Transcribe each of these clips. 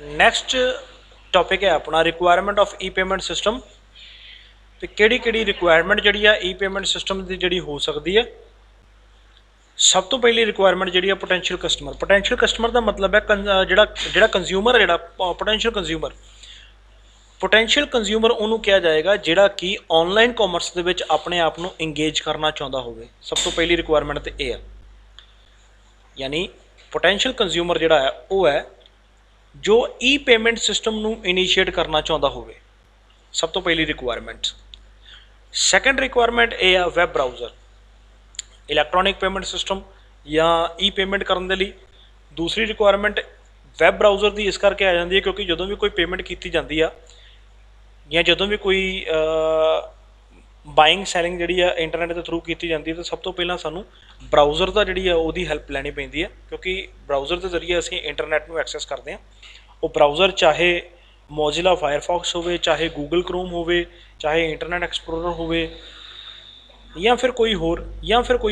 Next topic है अपना requirement of E payment system. तो किहड़ी रिक्वायरमेंट जी ई पेमेंट सिस्टम की जी हो सकती है। सब तो पहली रिक्वायरमेंट जी पोटेंशियल कस्टमर का मतलब है जो कंज्यूमर है, पोटेंशियल कंज्यूमर उन्होंने कहा जाएगा जोड़ा कि ऑनलाइन कॉमर्स के अपने आप को इंगेज करना चाहता हो। सब तो पहली रिक्वायरमेंट तो यह है, यानी पोटेंशियल कंज्यूमर जोड़ा है वह है जो ई पेमेंट सिस्टम को इनीशिएट करना चाहता हो। सब तो पहली रिक्वायरमेंट। सैकेंड रिक्वायरमेंट यह है web browser, electronic payment system या ई पेमेंट करने के लिए। दूसरी रिक्वायरमेंट वैब ब्राउज़र की इस करके आ जाती है क्योंकि जो भी कोई पेमेंट की जाती है या जो भी कोई बाइंग सैलिंग जी इंटरनेट के थ्रू की जाती है तो सब तो पहला सानू ब्राउज़र का जी वो हैल्प लैनी पैंती है, क्योंकि ब्राउज़र के जरिए असी इंटरनेट को एक्सैस करते हैं। वो ब्राउज़र चाहे मोजिला फायरफॉक्स हो, चाहे गूगल क्रोम हो, चाहे इंटरनेट एक्सप्लोरर हो, या फिर कोई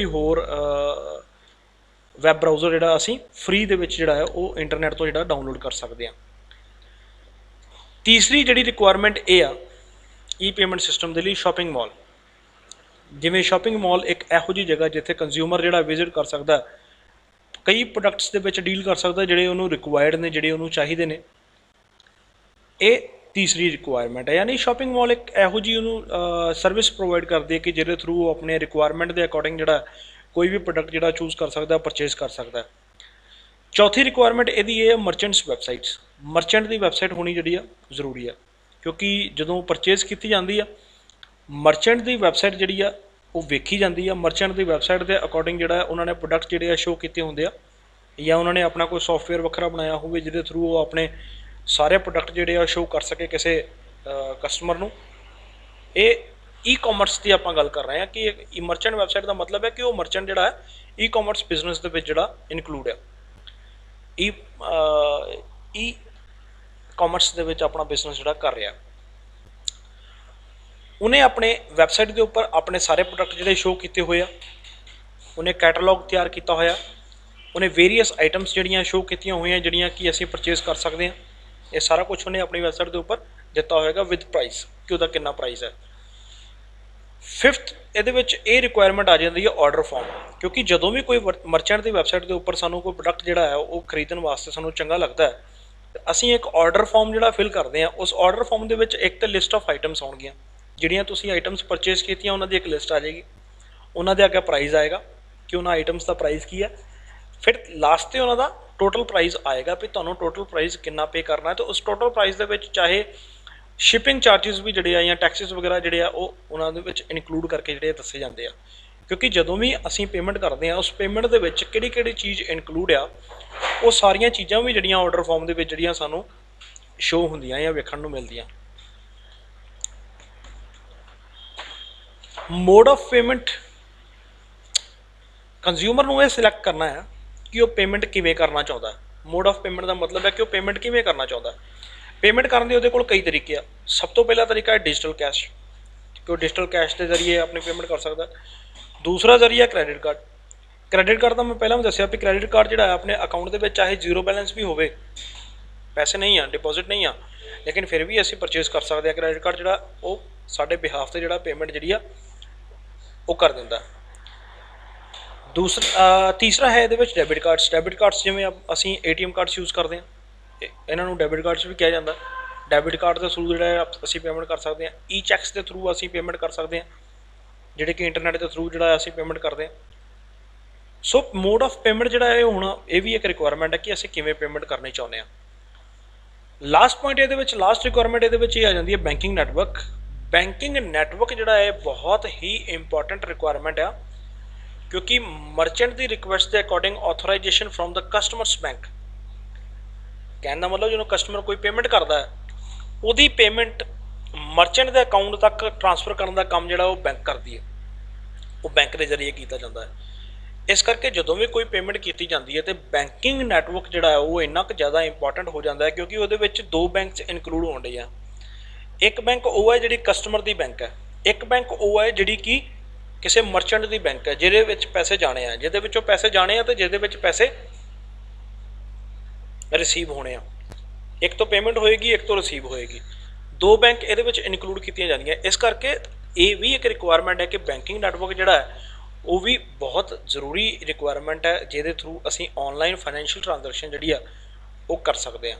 होर वैब ब्राउज़र जोड़ा असी फ्री दे विच जोड़ा है वो इंटरनेट तो जोड़ा डाउनलोड कर सकते हैं। तीसरी जी रिक्वायरमेंट यह आ ई पेमेंट सिस्टम के लिए शॉपिंग मॉल। जिमें शॉपिंग मॉल एक इहो जी जगह जिथे कंज्यूमर जोड़ा विजिट कर सकता, कई प्रोडक्ट्स के विच डील कर सकता जोड़े उन्होंने रिक्वायर्ड ने, जोड़े उन्होंने चाहिए ने। ये तीसरी रिक्वायरमेंट है, यानी शॉपिंग मॉल एक इहो जी उन्होंने सर्विस प्रोवाइड करती है कि जिहदे थ्रू वो अपने रिक्वायरमेंट के अकॉर्डिंग जोड़ा कोई भी प्रोडक्ट जोड़ा चूज़ कर सकता, परचेज कर सकता है। चौथी रिक्वायरमेंट यदी है मर्चेंट्स वैबसाइट्स। मर्चेंट की वैबसाइट होनी जी जरूरी है, क्योंकि जो परचेज की जाती है मर्चेंट की वैबसाइट जी वो वेखी जाती है। मर्चेंट की वैबसाइट के अकॉर्डिंग जोड़ा उन्होंने प्रोडक्ट जोड़े शो किए होंगे, या उन्होंने अपना कोई सॉफ्टवेयर वखरा बनाया हो जिहदे थ्रू वो अपने सारे प्रोडक्ट जोड़े शो कर सके किसी कस्टमर को। ये ई कॉमर्स की आप गल कर रहे हैं कि मर्चेंट वैबसाइट का मतलब है कि वो मर्चेंट जोड़ा है ई कॉमर्स बिजनेस के जोड़ा इनकलूड है। ई कॉमर्स के अपना बिजनेस जोड़ा कर रहा है, उन्हें अपने वैबसाइट के उपर अपने सारे प्रोडक्ट जोड़े शो किए हुए आ, उन्हें कैटलॉग तैयार किया होया, उन्हें वेरीअस आइटम्स जड़ियाँ शो की हुई जड़ियाँ कि असी परचेज कर सकते हैं। ये सारा कुछ उन्हें अपनी वैबसाइट के उपर दिता होगा विद प्राइस कि वह कितना प्राइस है। फिफ्थ ये रिक्वायरमेंट आ जाती है ऑर्डर फॉर्म, क्योंकि जो भी कोई मर्चेंट की वैबसाइट के उपर सानू कोई प्रोडक्ट जोड़ा है वो खरीदने वास्ते सानू चंगा लगता है, असी एक ऑर्डर फॉर्म जोड़ा फिल करते हैं। उस ऑर्डर फॉर्म के एक तो लिस्ट ऑफ आइटम्स आउणगियां जिहड़ियां तुसीं आइटम्स परचेज कीतियां, उन्हां दी एक लिस्ट आ जाएगी, उन्होंने अगे प्राइस आएगा कि उन्होंने आइटम्स का प्राइस की है। फिर लास्ट से उन्होंने टोटल प्राइस आएगा भी तुहानूं टोटल प्राइस कितना पे करना है। तो उस टोटल प्राइस के चाहे शिपिंग चार्जिज भी जोड़े या टैक्सिस वगैरह जोड़े उन्होंने इनकलूड करके जोड़े दसे जाते हैं, क्योंकि जो भी असी पेमेंट करते हैं उस पेमेंट के कि चीज़ इनकलूड आ वो सारिया चीज़ा भी जोड़ियाँ ऑर्डर फॉर्म के जोड़ियाँ सानू शो होंदियां या वेखण नूं मिलदियां। मोड ऑफ पेमेंट कंज्यूमर को यह सिलैक्ट करना है कि वह पेमेंट किवें करना चाहता है। मोड ऑफ पेमेंट का मतलब है कि वह पेमेंट किवें करना चाहता है। पेमेंट करने के वो कई तरीके आ। सब तो पहला तरीका है डिजिटल कैश, कि वो डिजिटल कैश के जरिए अपनी पेमेंट कर सकता है। दूसरा जरिया क्रैडिट कार्ड। क्रैडिट कार्ड का मैं पहला भी दसिया भी क्रैडिट कार्ड जोड़ा है अपने अकाउंट के चाहे जीरो बैलेंस भी हो, पैसे नहीं आ, डिपोजिट नहीं आ, लेकिन फिर भी असी परचेज कर सकते हैं। क्रैडिट कार्ड जोड़ा वो साढ़े बिहाफ से जोड़ा पेमेंट जी वो कर दिंदा। दूसरा तीसरा है ये डेबिट कार्ड्स। डेबिट कार्ड्स जिमें असी ATM कार्ड्स यूज़ करते हैं, इन्हों डेबिट कार्ड्स भी कहा जाता है। डेबिट कार्ड के थ्रू जो असी पेमेंट कर सकते हैं। ई चैक्स के थ्रू असी पेमेंट कर सकते हैं, जोड़े कि इंटरनेट के थ्रू जो असी पेमेंट करते हैं। सो मोड ऑफ पेमेंट जोड़ा है होना यह भी एक रिक्वायरमेंट है कि असी किवें पेमेंट करनी चाहते हैं। लास्ट पॉइंट ये लास्ट रिक्वायरमेंट ये आ जाती है बैंकिंग नैटवर्क। बैंकिंग नैटवर्क जोड़ा है बहुत ही इंपॉर्टेंट रिक्वायरमेंट है, क्योंकि मर्चेंट की रिक्वेस्ट के according authorization from the customer's bank. कहने का मतलब जो कस्टमर कोई पेमेंट करता है वही पेमेंट मर्चेंट के अकाउंट तक ट्रांसफर करने का काम जो बैंक करती है, वो बैंक के जरिए किया जाता है। इस करके जो भी कोई पेमेंट की जाती है तो बैंकिंग नैटवर्क जोड़ा है वो इन्ना ज़्यादा इंपॉर्टेंट हो जाता है, क्योंकि वो दो बैंक इनकलूड हो रही है। एक बैंक वो है जी कस्टमर की बैंक है, एक बैंक वो है जी कि किसी मर्चेंट की बैंक है जिहदे पैसे जाने हैं, जिहदे पैसे जाने हैं तो जिहदे पैसे रिसीव होने। ਇੱਕ ਤੋਂ ਪੇਮੈਂਟ ਹੋਏਗੀ, ਇੱਕ ਤੋਂ ਰਿਸੀਵ ਹੋਏਗੀ। ਦੋ ਬੈਂਕ ਇਹਦੇ ਵਿੱਚ ਇਨਕਲੂਡ ਕੀਤੀਆਂ ਜਾਂਦੀਆਂ। ਇਸ ਕਰਕੇ ਇਹ ਵੀ ਇੱਕ ਰਿਕੁਆਇਰਮੈਂਟ ਹੈ ਕਿ ਬੈਂਕਿੰਗ ਨੈਟਵਰਕ ਜਿਹੜਾ ਹੈ ਉਹ ਵੀ ਬਹੁਤ ਜ਼ਰੂਰੀ ਰਿਕੁਆਇਰਮੈਂਟ ਹੈ, ਜਿਹਦੇ ਥਰੂ ਅਸੀਂ ਔਨਲਾਈਨ ਫਾਈਨੈਂਸ਼ੀਅਲ ਟ੍ਰਾਂਜੈਕਸ਼ਨ ਜਿਹੜੀ ਆ ਉਹ ਕਰ ਸਕਦੇ ਹਾਂ।